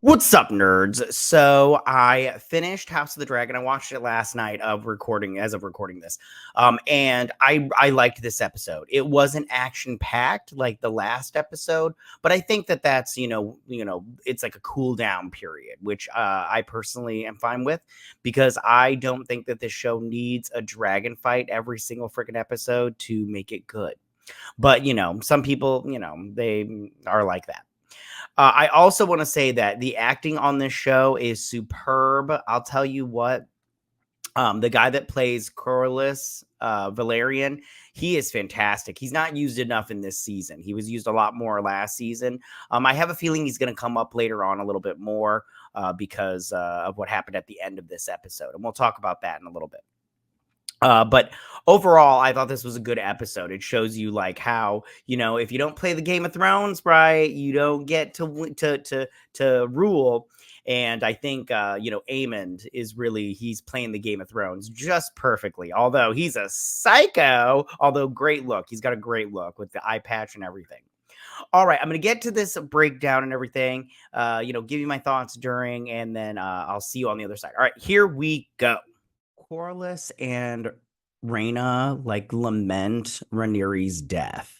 What's up, nerds? So I finished House of the Dragon. I watched it last night of recording this. And I liked this episode. It wasn't action packed like the last episode, but I think that's it's like a cool down period, which I personally am fine with because I don't think that this show needs a dragon fight every single freaking episode to make it good. But some people, they are like that. I also want to say that the acting on this show is superb. I'll tell you what, the guy that plays Corlys Valerian, he is fantastic. He's not used enough in this season. He was used a lot more last season. I have a feeling he's going to come up later on a little bit more because of what happened at the end of this episode. And we'll talk about that in a little bit. But overall, I thought this was a good episode. It shows you like how, if you don't play the Game of Thrones, right, you don't get to rule. And I think, Aemond is really, he's playing the Game of Thrones just perfectly. Although he's a psycho, although great look. He's got a great look with the eye patch and everything. All right, I'm going to get to this breakdown and everything, give you my thoughts during, and then I'll see you on the other side. All right, here we go. Corlys and Rhaenyra lament Rhaenyra's death.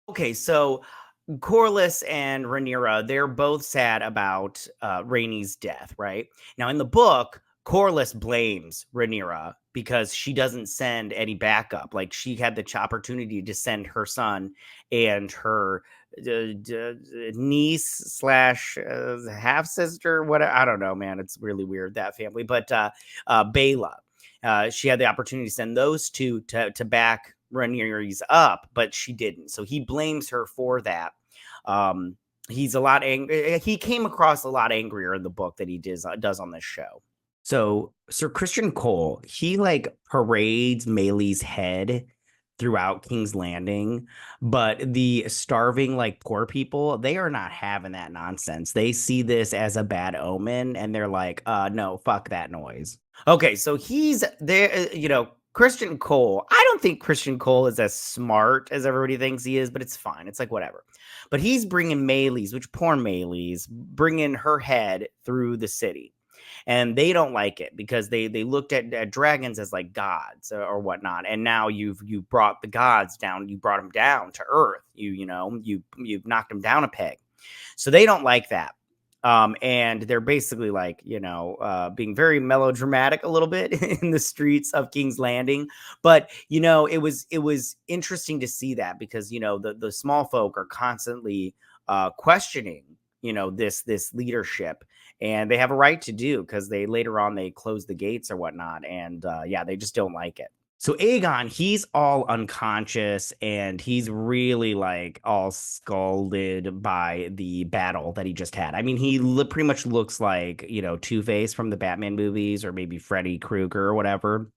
Okay, so Corlys and Rhaenyra, they're both sad about Rhaenys death, right? Now in the book, Corlys blames Rhaenyra because she doesn't send any backup. Like she had the opportunity to send her son and her niece slash half sister. What I don't know, man. It's really weird, that family. But Baela. She had the opportunity to send those two to back Rhaenyra's up, but she didn't. So he blames her for that. He's a lot angry. He came across a lot angrier in the book that he does on this show. So Sir Criston Cole, he parades Melee's head throughout King's Landing, but the starving poor people, they are not having that nonsense. They see this as a bad omen and they're like, no, fuck that noise. Okay, so he's there, Criston Cole. I don't think Criston Cole is as smart as everybody thinks he is, but it's fine. It's whatever. But he's bringing Melee's, which poor Melee's, bringing her head through the city. And they don't like it because they looked at dragons as gods or whatnot. And now you've brought the gods down. You brought them down to earth. You've knocked them down a peg. So they don't like that. And they're basically being very melodramatic a little bit in the streets of King's Landing. But, it was interesting to see that because, the small folk are constantly questioning, this leadership. And they have a right to do because later on they close the gates or whatnot. And they just don't like it. So Aegon, he's all unconscious and he's really all scalded by the battle that he just had. I mean, he pretty much looks like, Two-Face from the Batman movies or maybe Freddy Krueger or whatever.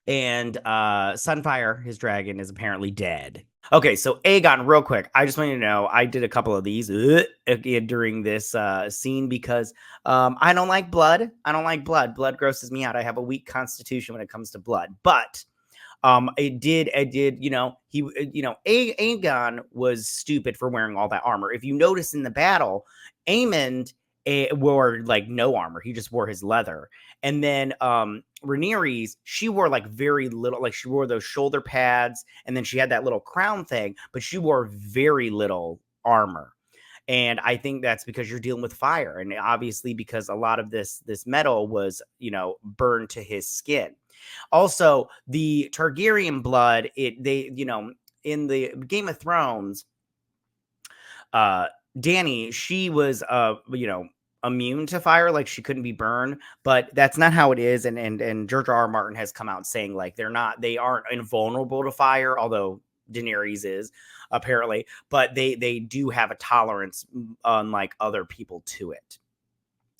And Sunfire, his dragon, is apparently dead. Okay, so Aegon, real quick, I just want you to know I did a couple of these during this scene because I don't like blood. I don't like blood. Blood grosses me out. I have a weak constitution when it comes to blood. But Aegon was stupid for wearing all that armor. If you notice in the battle, Aemond wore no armor. He just wore his leather. And then Rhaenyra's, she wore very little, she wore those shoulder pads and then she had that little crown thing, but she wore very little armor. And I think that's because you're dealing with fire. And obviously because a lot of this metal was, burned to his skin. Also, the Targaryen blood, in the Game of Thrones, Dany, she was, immune to fire, she couldn't be burned, but that's not how it is. And George R. Martin has come out saying they aren't invulnerable to fire, although Daenerys is apparently, but they do have a tolerance unlike other people to it.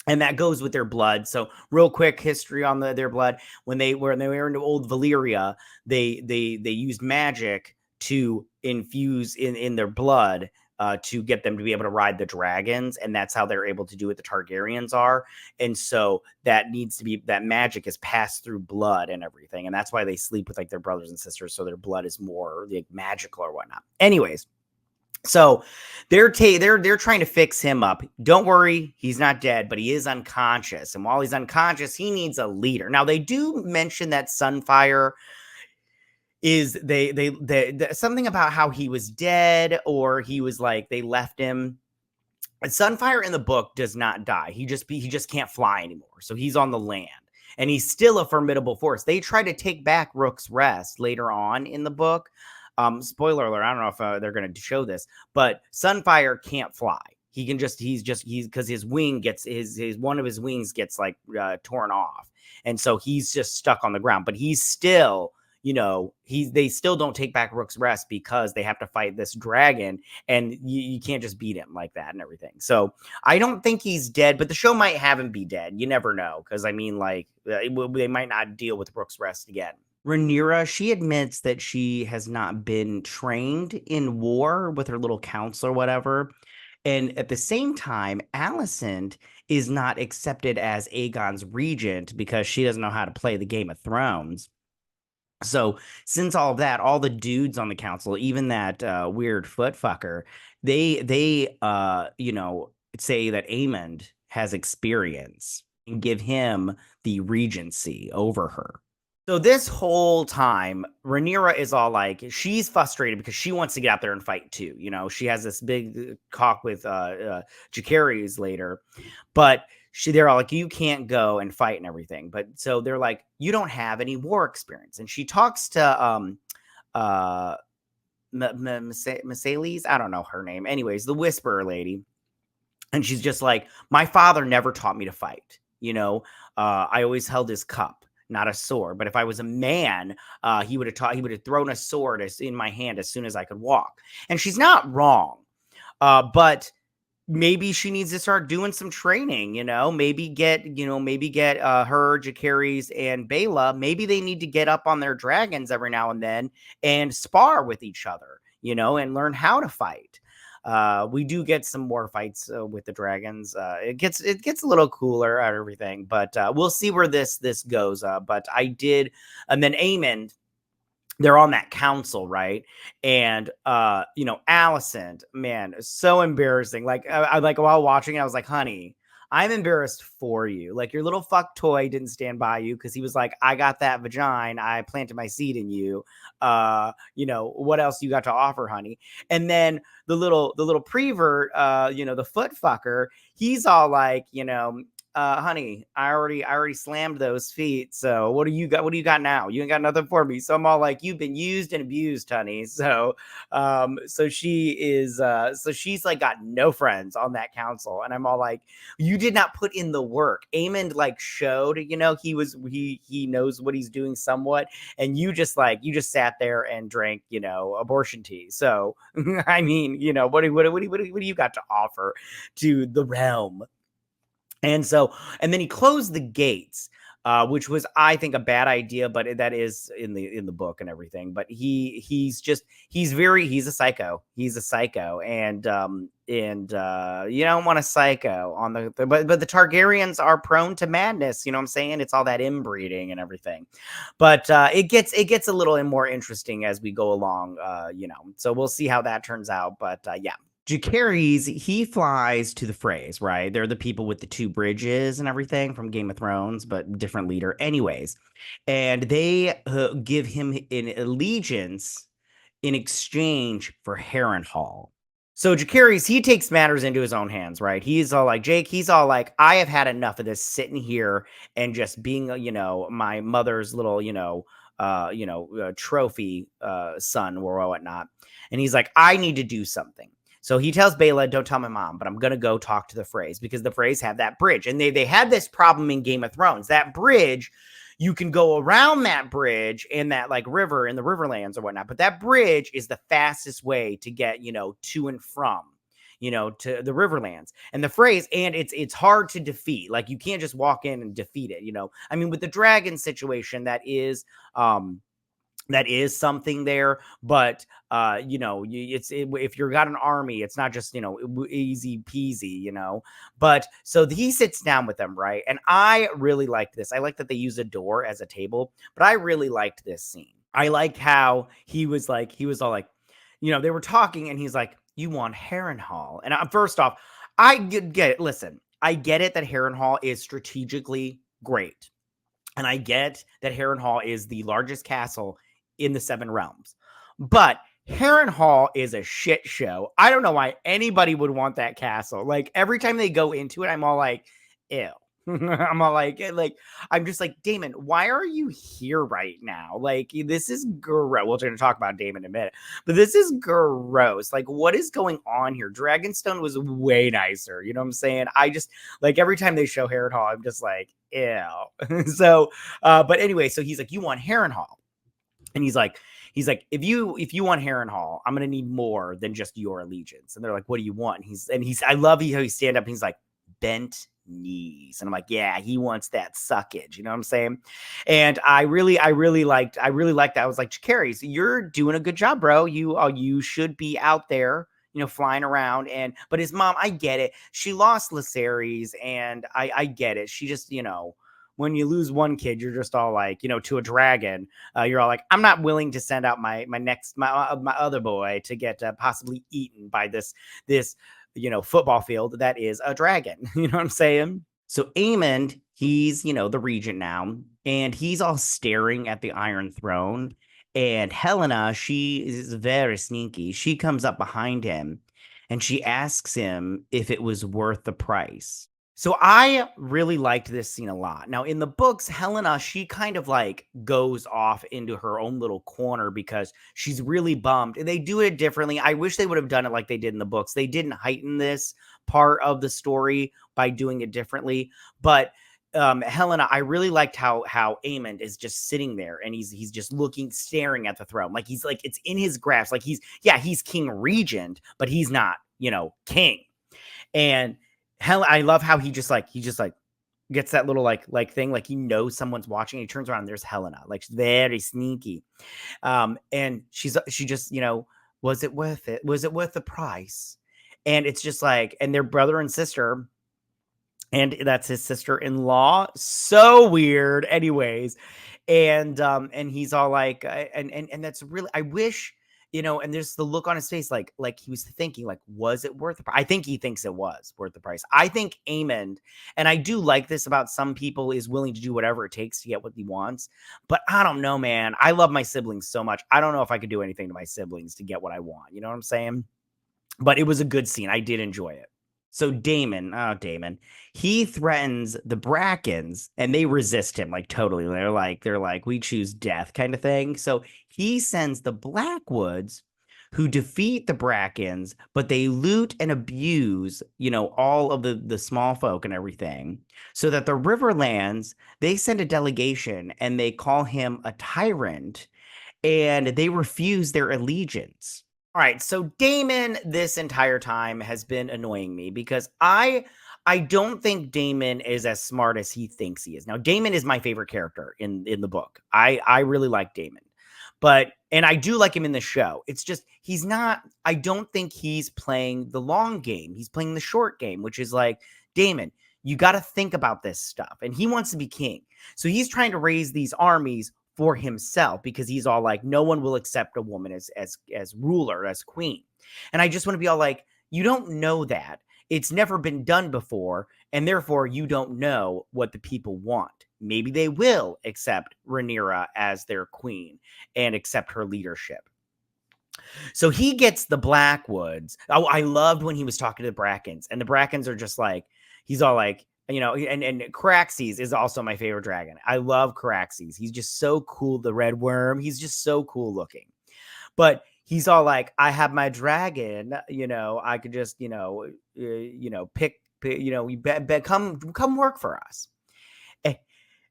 And that goes with their blood. So real quick history on their blood. When they were in old Valyria, they used magic to infuse in their blood to get them to be able to ride the dragons. And that's how they're able to do what the Targaryens are. And so that magic is passed through blood and everything. And that's why they sleep with their brothers and sisters. So their blood is more magical or whatnot. Anyways. So they're trying to fix him up. Don't worry, he's not dead, but he is unconscious. And while he's unconscious, he needs a leader. Now they do mention that Sunfire is they something about how he was dead, or he was like they left him. Sunfire in the book does not die. He just can't fly anymore. So he's on the land. And he's still a formidable force. They try to take back Rook's Rest later on in the book. Spoiler alert, I don't know if they're going to show this, but Sunfire can't fly. He can just he's because his wing gets his one of his wings gets like torn off, and so he's just stuck on the ground. But he's still, they still don't take back Rook's Rest because they have to fight this dragon, and you can't just beat him like that and everything. So I don't think he's dead, but the show might have him be dead. You never know, because I mean, like they might not deal with Rook's Rest again. Rhaenyra, she admits that she has not been trained in war with her little council or whatever. And at the same time, Alicent is not accepted as Aegon's regent because she doesn't know how to play the Game of Thrones. So since all of that, all the dudes on the council, even that weird foot fucker, they say that Aemond has experience and give him the regency over her. So this whole time, Rhaenyra is all like, she's frustrated because she wants to get out there and fight too. She has this big talk with Jacaerys later, but they're all like, you can't go and fight and everything. But so they're like, you don't have any war experience. And she talks to Misales, I don't know her name. Anyways, the Whisperer lady. And she's just like, my father never taught me to fight. I always held his cup, not a sword. But if I was a man, he would have thrown a sword in my hand as soon as I could walk. And she's not wrong. But maybe she needs to start doing some training, maybe get her, Jacaerys, and Baela. Maybe they need to get up on their dragons every now and then and spar with each other, and learn how to fight. We do get some more fights with the dragons. It gets a little cooler and everything, but we'll see where this goes. But I did, and then Aemond, they're on that council, right? And Alicent, man, so embarrassing. Like I like while watching it, I was like, honey, I'm embarrassed for you. Like your little fuck toy didn't stand by you because he was like, I got that vagina, I planted my seed in you. What else you got to offer, honey? And then the little prevert, the foot fucker, he's all like, honey, I already slammed those feet. So what do you got? What do you got now? You ain't got nothing for me. So I'm all like, you've been used and abused, honey. So, so she's like got no friends on that council. And I'm all like, you did not put in the work. Aemond like showed, he knows what he's doing somewhat. And you just sat there and drank, abortion tea. So, I mean, what do you got to offer to the realm? And then he closed the gates, which was, I think, a bad idea, but that is in the book and everything. But he's a psycho. He's a psycho, and you don't want a psycho on but the Targaryens are prone to madness. You know what I'm saying? It's all that inbreeding and everything. But it gets a little more interesting as we go along. So we'll see how that turns out. But yeah. Jacaerys, he flies to the Freys, right? They're the people with the two bridges and everything from Game of Thrones, but different leader anyways. And they give him an allegiance in exchange for Harrenhal. So Jacaerys, he takes matters into his own hands, right? He's all like, Jake, he's all like, I have had enough of this sitting here and just being, my mother's little, trophy son or whatnot. And he's like, I need to do something. So he tells Baela, don't tell my mom, but I'm going to go talk to the Freys because the Freys have that bridge. And they had this problem in Game of Thrones. That bridge, you can go around that bridge in that like river in the Riverlands or whatnot. But that bridge is the fastest way to get, to and from, to the Riverlands and the Freys. And it's hard to defeat. Like you can't just walk in and defeat it. I mean, with the dragon situation, that is something there, but if you've got an army, it's not just easy peasy, but so he sits down with them, right? And I really liked this. I like that they use a door as a table, but I really liked this scene. I liked how he was all like, they were talking, and he's like, "You want Harrenhal?" And first off, I get it. Listen, I get it that Harrenhal is strategically great, and I get that Harrenhal is the largest castle in the Seven Realms, but Harrenhal is a shit show. I don't know why anybody would want that castle. Like every time they go into it, I'm all like, ew. I'm all like, I'm just like, Daemon, why are you here right now? Like, this is gross. We're going to talk about Daemon in a minute, but this is gross. Like, what is going on here? Dragonstone was way nicer. You know what I'm saying? I just, like, every time they show Harrenhal, I'm just like, ew. So, but anyway, so he's like, you want Harrenhal? And he's like, if you want Harrenhal, I'm gonna need more than just your allegiance. And they're like, what do you want? And he's I love how he stand up and he's like, bent knees. And I'm like, yeah, he wants that suckage. You know what I'm saying? And I really liked that. I was like, Jacaerys, you're doing a good job, bro. You should be out there, flying around. But his mom, I get it. She lost Lysaries, and I get it. She just, when you lose one kid, you're just all like, to a dragon, you're all like, I'm not willing to send out my other boy to get possibly eaten by this football field that is a dragon. You know what I'm saying? So Aemond, he's, the regent now, and he's all staring at the Iron Throne. And Helaena, she is very sneaky. She comes up behind him and she asks him if it was worth the price. So I really liked this scene a lot. Now in the books, Helaena, she kind of like goes off into her own little corner because she's really bummed. And they do it differently. I wish they would have done it like they did in the books. They didn't heighten this part of the story by doing it differently. But Helaena, I really liked how Aemond is just sitting there and he's just staring at the throne. Like he's like, it's in his grasp. Like he's king regent, but he's not, king. And I love how he just gets that little like thing, like he knows someone's watching. He turns around and there's Helaena, like she's very sneaky. And she just, was it worth it? Was it worth the price? And it's just like, and their brother and sister, and that's his sister-in-law. So weird. Anyways, and he's all like, and that's really, I wish, and there's the look on his face, like he was thinking, like, was it worth the price? I think he thinks it was worth the price. I think Aemond, and I do like this about some people, is willing to do whatever it takes to get what he wants. But I don't know, man. I love my siblings so much. I don't know if I could do anything to my siblings to get what I want. You know what I'm saying? But it was a good scene. I did enjoy it. So Daemon, he threatens the Brackens and they resist him like totally. They're like, we choose death kind of thing. So he sends the Blackwoods, who defeat the Brackens, but they loot and abuse, all of the small folk and everything. So that the Riverlands, they send a delegation and they call him a tyrant and they refuse their allegiance. All right, so Daemon this entire time has been annoying me because I don't think Daemon is as smart as he thinks he is. Now, Daemon is my favorite character in the book. I really like Daemon. And I do like him in the show. It's just he's not, I don't think he's playing the long game. He's playing the short game, which is like, Daemon, you got to think about this stuff. And he wants to be king. So he's trying to raise these armies for himself because he's all like, no one will accept a woman as ruler, as queen. And I just want to be all like, you don't know that. It's never been done before, and therefore you don't know what the people want. Maybe they will accept Rhaenyra as their queen and accept her leadership. So he gets the Blackwoods. Oh, I loved when he was talking to the Brackens, and the Brackens are just like, he's all like, and Caraxes is also my favorite dragon. I love Caraxes. He's just so cool. The red worm. He's just so cool looking. But he's all like, I have my dragon. I could just, pick. Come work for us.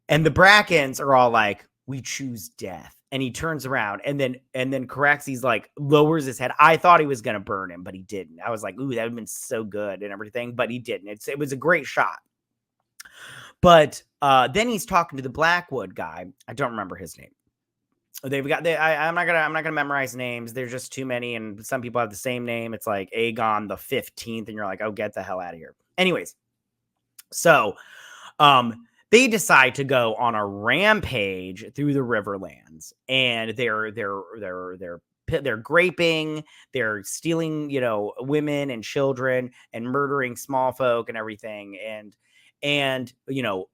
And the Brackens are all like, we choose death. And he turns around and then Caraxes like lowers his head. I thought he was going to burn him, but he didn't. I was like, ooh, that would have been so good and everything, but he didn't. It was a great shot. But then he's talking to the Blackwood guy. I don't remember his name. I'm not gonna memorize names. There's just too many, and some people have the same name. It's like Aegon the 15th, and you're like, oh, get the hell out of here. Anyways, so they decide to go on a rampage through the Riverlands, and they're they're graping, they're stealing, women and children and murdering small folk and everything, and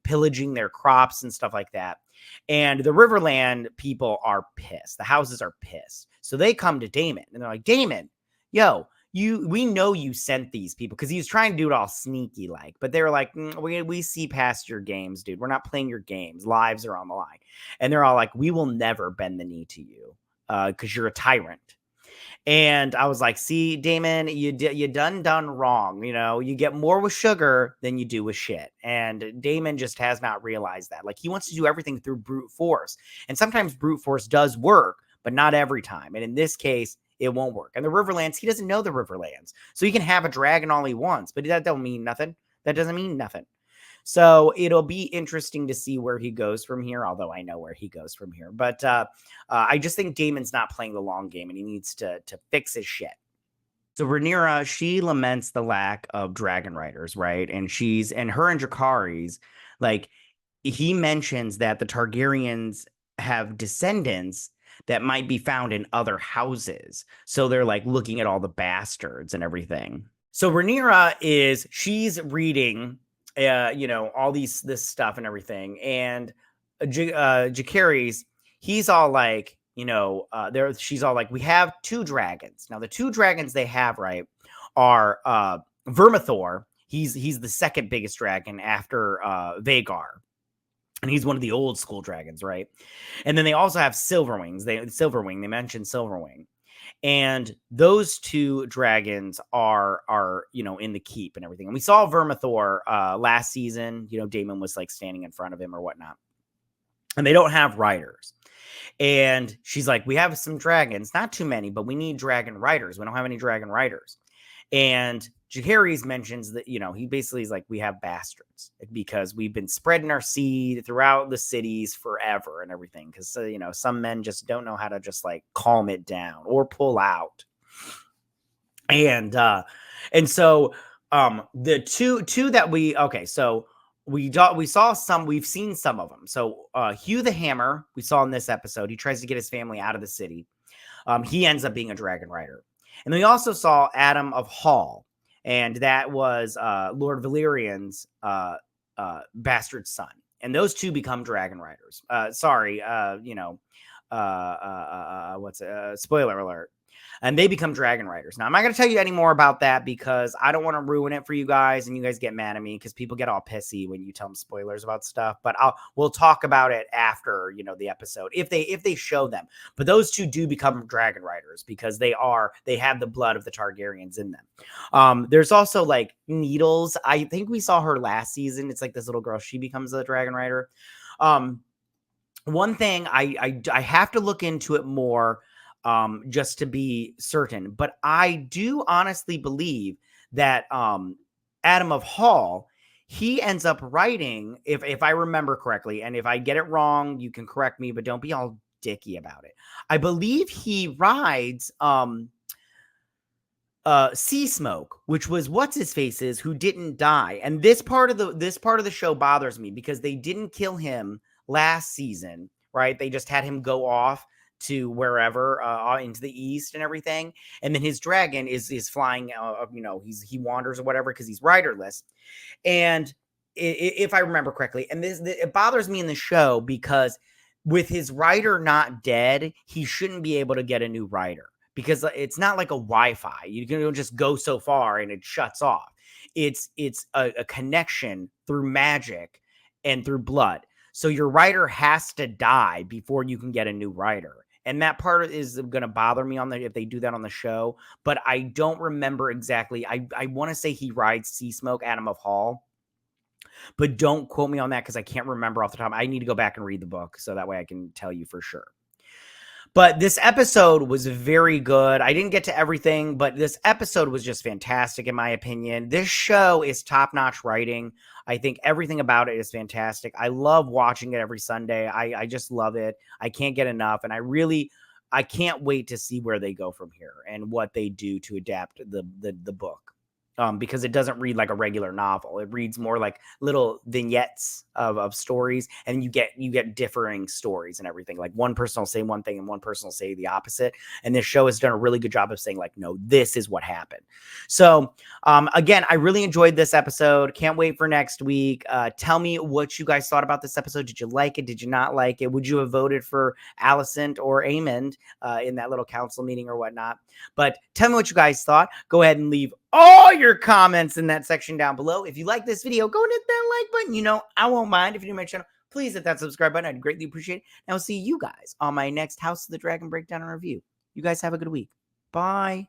pillaging their crops and stuff like that. And the Riverland people are pissed. The houses are pissed. So they come to Daemon and they're like, Daemon, yo, we know you sent these people, because he was trying to do it all sneaky like, but they were like, we see past your games, dude. We're not playing your games. Lives are on the line. And they're all like, we will never bend the knee to you because you're a tyrant. And I was like, see, Daemon, you done wrong. You get more with sugar than you do with shit. And Daemon just has not realized that. Like, he wants to do everything through brute force. And sometimes brute force does work, but not every time. And in this case, it won't work. And the Riverlands, he doesn't know the Riverlands. So he can have a dragon all he wants, but that don't mean nothing. That doesn't mean nothing. So it'll be interesting to see where he goes from here, although I know where he goes from here. But I just think Daemon's not playing the long game, and he needs to fix his shit. So Rhaenyra, she laments the lack of dragon riders, right? And her and Jacaerys, like, he mentions that the Targaryens have descendants that might be found in other houses. So they're like looking at all the bastards and everything. So Rhaenyra she's reading, all this stuff and everything. And Jacaerys, he's all like, she's all like, we have 2 dragons. Now the 2 dragons they have, right, are Vermithor. He's the second biggest dragon after Vhagar. And he's one of the old school dragons, right? And then they also have Silverwing. They mentioned Silverwing. And those 2 dragons are in the keep and everything. And we saw Vermithor last season. Daemon was like standing in front of him or whatnot. And they don't have riders. And she's like, we have some dragons, not too many, but we need dragon riders. We don't have any dragon riders. And Jacaerys mentions that, he basically is like, we have bastards because we've been spreading our seed throughout the cities forever and everything. Because, some men just don't know how to just like calm it down or pull out. And so the two that so we've seen some of them. So Hugh the Hammer, we saw in this episode, he tries to get his family out of the city. He ends up being a dragon rider. And then we also saw Adam of Hall, and that was Lord Valerian's bastard son. And those 2 become dragon riders. Spoiler alert. And they become dragon riders. Now, I'm not going to tell you any more about that because I don't want to ruin it for you guys, and you guys get mad at me because people get all pissy when you tell them spoilers about stuff. But we'll talk about it after, the episode if they show them. But those 2 do become dragon riders because they have the blood of the Targaryens in them. There's also like Needles. I think we saw her last season. It's like this little girl. She becomes a dragon rider. One thing I have to look into it more. Just to be certain. But I do honestly believe that Adam of Hall, he ends up writing, if I remember correctly, and if I get it wrong, you can correct me, but don't be all dicky about it. I believe he rides Sea Smoke, which was what's his face's who didn't die. And this part of the show bothers me because they didn't kill him last season, right? They just had him go off to wherever into the east and everything, and then his dragon is flying. He wanders or whatever because he's riderless. And if I remember correctly, and it bothers me in the show because with his rider not dead, he shouldn't be able to get a new rider because it's not like a Wi-Fi. You can just go so far and it shuts off. It's a connection through magic and through blood. So your rider has to die before you can get a new rider. And that part is going to bother me if they do that on the show. But I don't remember exactly. I want to say he rides Sea Smoke, Adam of Hall. But don't quote me on that because I can't remember off the top. I need to go back and read the book so that way I can tell you for sure. But this episode was very good. I didn't get to everything, but this episode was just fantastic in my opinion. This show is top-notch writing. I think everything about it is fantastic. I love watching it every Sunday. I just love it. I can't get enough. And I can't wait to see where they go from here and what they do to adapt the book. because it doesn't read like a regular novel. It reads more like little vignettes of stories, and you get differing stories and everything. Like one person will say one thing and one person will say the opposite. And this show has done a really good job of saying like, no, this is what happened. So again, I really enjoyed this episode. Can't wait for next week. Tell me what you guys thought about this episode. Did you like it? Did you not like it? Would you have voted for Alicent or Aemond in that little council meeting or whatnot? But tell me what you guys thought. Go ahead and leave all your comments in that section down below. If you like this video, go and hit that like button. You know, I won't mind. If you're new to my channel, please hit that subscribe button. I'd greatly appreciate it. And I'll see you guys on my next House of the Dragon breakdown and review. You guys have a good week. Bye.